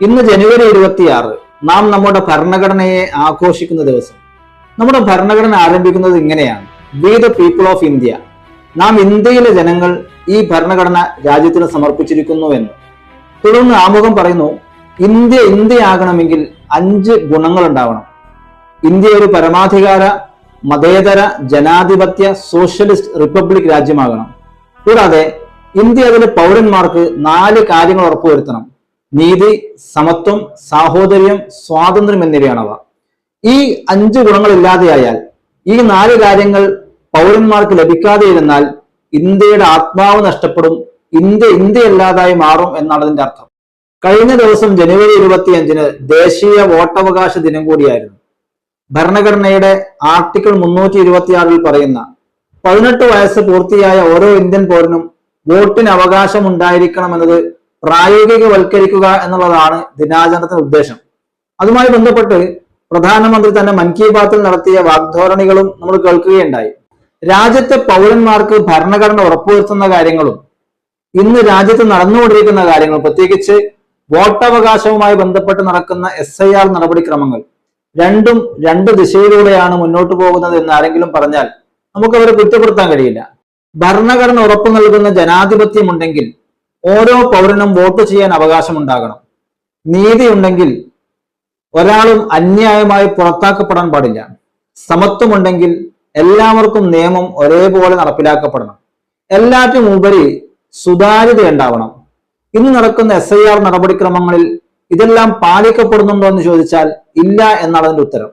ഇന്ന് ജനുവരി 26 നാം നമ്മുടെ ഭരണഘടനയെ ആഘോഷിക്കുന്ന ദിവസം. നമ്മുടെ ഭരണഘടന ആരംഭിക്കുന്നത് ഇങ്ങനെയാണ്: we the people of India. നാം ഇന്ത്യയിലെ ജനങ്ങൾ ഈ ഭരണഘടന രാജ്യത്തിന് സമർപ്പിച്ചിരിക്കുന്നു എന്ന്. തുടർന്ന് ആമുഖം പറയുന്നു, ഇന്ത്യയാകണമെങ്കിൽ 5 ഗുണങ്ങൾ ഉണ്ടാവണം. ഇന്ത്യ ഒരു പരമാധികാര മതേതര ജനാധിപത്യ സോഷ്യലിസ്റ്റ് റിപ്പബ്ലിക് രാജ്യമാകണം. കൂടാതെ ഇന്ത്യ അതിലെ പൗരന്മാർക്ക് 4 കാര്യങ്ങൾ ഉറപ്പുവരുത്തണം: നീതി, സമത്വം, സാഹോദര്യം, സ്വാതന്ത്ര്യം എന്നിവയാണവ. ഈ 5 ഗുണങ്ങൾ ഇല്ലാതെയായാൽ, ഈ 4 കാര്യങ്ങൾ പൗരന്മാർക്ക് ലഭിക്കാതെ ഇരുന്നാൽ ഇന്ത്യയുടെ ആത്മാവ് നഷ്ടപ്പെടും, ഇന്ത്യയല്ലാതായി മാറും എന്നാണ് അതിന്റെ അർത്ഥം. കഴിഞ്ഞ ദിവസം ജനുവരി 25 ദേശീയ വോട്ടവകാശ ദിനം കൂടിയായിരുന്നു. ഭരണഘടനയുടെ ആർട്ടിക്കിൾ 326 പറയുന്ന 18 വയസ്സ് പൂർത്തിയായ ഓരോ ഇന്ത്യൻ പൗരനും വോട്ടിന് അവകാശം ഉണ്ടായിരിക്കണം എന്നത് പ്രായോഗികവൽക്കരിക്കുക എന്നുള്ളതാണ് ദിനാചരണത്തിന്റെ ഉദ്ദേശം. അതുമായി ബന്ധപ്പെട്ട് പ്രധാനമന്ത്രി തന്നെ മൻ കി ബാത്തിൽ നടത്തിയ വാഗ്ധോരണികളും നമ്മൾ കേൾക്കുകയുണ്ടായി. രാജ്യത്തെ പൗരന്മാർക്ക് ഭരണഘടന ഉറപ്പുവരുത്തുന്ന കാര്യങ്ങളും ഇന്ന് രാജ്യത്ത് നടന്നുകൊണ്ടിരിക്കുന്ന കാര്യങ്ങളും, പ്രത്യേകിച്ച് വോട്ടവകാശവുമായി ബന്ധപ്പെട്ട് നടക്കുന്ന SIR നടപടിക്രമങ്ങൾ രണ്ടും 2 ദിശയിലൂടെയാണ് മുന്നോട്ട് പോകുന്നത് എന്ന് ആരെങ്കിലും പറഞ്ഞാൽ നമുക്ക് അവരെ കുറ്റപ്പെടുത്താൻ കഴിയില്ല. ഭരണഘടന ഉറപ്പു നൽകുന്ന ജനാധിപത്യമുണ്ടെങ്കിൽ ഓരോ പൗരനും വോട്ട് ചെയ്യാൻ അവകാശമുണ്ടാകണം. നീതി ഉണ്ടെങ്കിൽ ഒരാളും അന്യായമായി പുറത്താക്കപ്പെടാൻ പാടില്ല. സമത്വമുണ്ടെങ്കിൽ എല്ലാവർക്കും നിയമം ഒരേപോലെ നടപ്പിലാക്കപ്പെടണം. എല്ലാറ്റും ഉപരി സുതാര്യത ഉണ്ടാവണം. ഇന്ന് നടക്കുന്ന SIR നടപടിക്രമങ്ങളിൽ ഇതെല്ലാം പാലിക്കപ്പെടുന്നുണ്ടോ എന്ന് ചോദിച്ചാൽ ഇല്ല എന്നാണ് അതിന്റെ ഉത്തരം.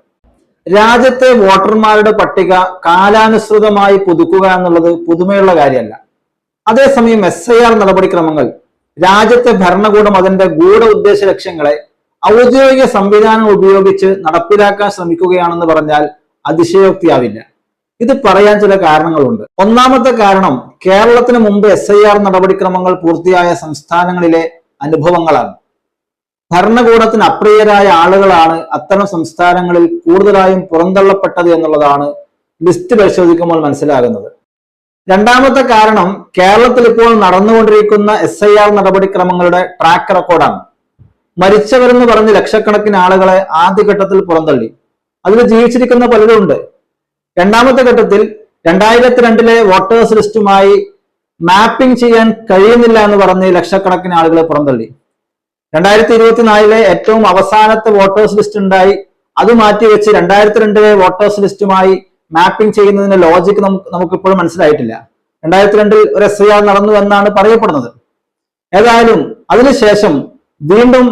രാജ്യത്തെ വോട്ടർമാരുടെ പട്ടിക കാലാനുസൃതമായി പുതുക്കുക എന്നുള്ളത് പുതുമയുള്ള കാര്യമല്ല. അതേസമയം SIR നടപടിക്രമങ്ങൾ രാജ്യത്തെ ഭരണകൂടം അതിന്റെ ഗൂഢ ഉദ്ദേശ ലക്ഷ്യങ്ങളെ ഔദ്യോഗിക സംവിധാനം ഉപയോഗിച്ച് നടപ്പിലാക്കാൻ ശ്രമിക്കുകയാണെന്ന് പറഞ്ഞാൽ അതിശയോക്തിയാവില്ല. ഇത് പറയാൻ ചില കാരണങ്ങളുണ്ട്. ഒന്നാമത്തെ കാരണം, കേരളത്തിന് മുമ്പ് SIR നടപടിക്രമങ്ങൾ പൂർത്തിയായ സംസ്ഥാനങ്ങളിലെ അനുഭവങ്ങളാണ്. ഭരണകൂടത്തിന് അപ്രിയരായ ആളുകളാണ് അത്തരം സംസ്ഥാനങ്ങളിൽ കൂടുതലായും പുറന്തള്ളപ്പെട്ടത് എന്നുള്ളതാണ് ലിസ്റ്റ് പരിശോധിക്കുമ്പോൾ മനസ്സിലാകുന്നത്. രണ്ടാമത്തെ കാരണം, കേരളത്തിൽ ഇപ്പോൾ നടന്നുകൊണ്ടിരിക്കുന്ന SIR നടപടിക്രമങ്ങളുടെ ട്രാക്ക് റെക്കോർഡാണ്. മരിച്ചവരെന്ന് പറഞ്ഞ് ലക്ഷക്കണക്കിന് ആളുകളെ ആദ്യഘട്ടത്തിൽ പുറന്തള്ളി. അതിൽ ജീവിച്ചിരിക്കുന്ന പലരും ഉണ്ട്. രണ്ടാമത്തെ ഘട്ടത്തിൽ 2002 വോട്ടേഴ്സ് ലിസ്റ്റുമായി മാപ്പിംഗ് ചെയ്യാൻ കഴിയുന്നില്ല എന്ന് പറഞ്ഞ് ലക്ഷക്കണക്കിന് ആളുകളെ പുറന്തള്ളി. 2024 ഏറ്റവും അവസാനത്തെ വോട്ടേഴ്സ് ലിസ്റ്റ് ഉണ്ടായി. അത് മാറ്റിവെച്ച് 2002 വോട്ടേഴ്സ് ലിസ്റ്റുമായി മാപ്പിംഗ് ചെയ്യുന്നതിന്റെ ലോജിക്ക് നമുക്കിപ്പോഴും മനസ്സിലായിട്ടില്ല. 2002 ഒരു SIR നടന്നു എന്നാണ് പറയപ്പെടുന്നത്. ഏതായാലും അതിനുശേഷം വീണ്ടും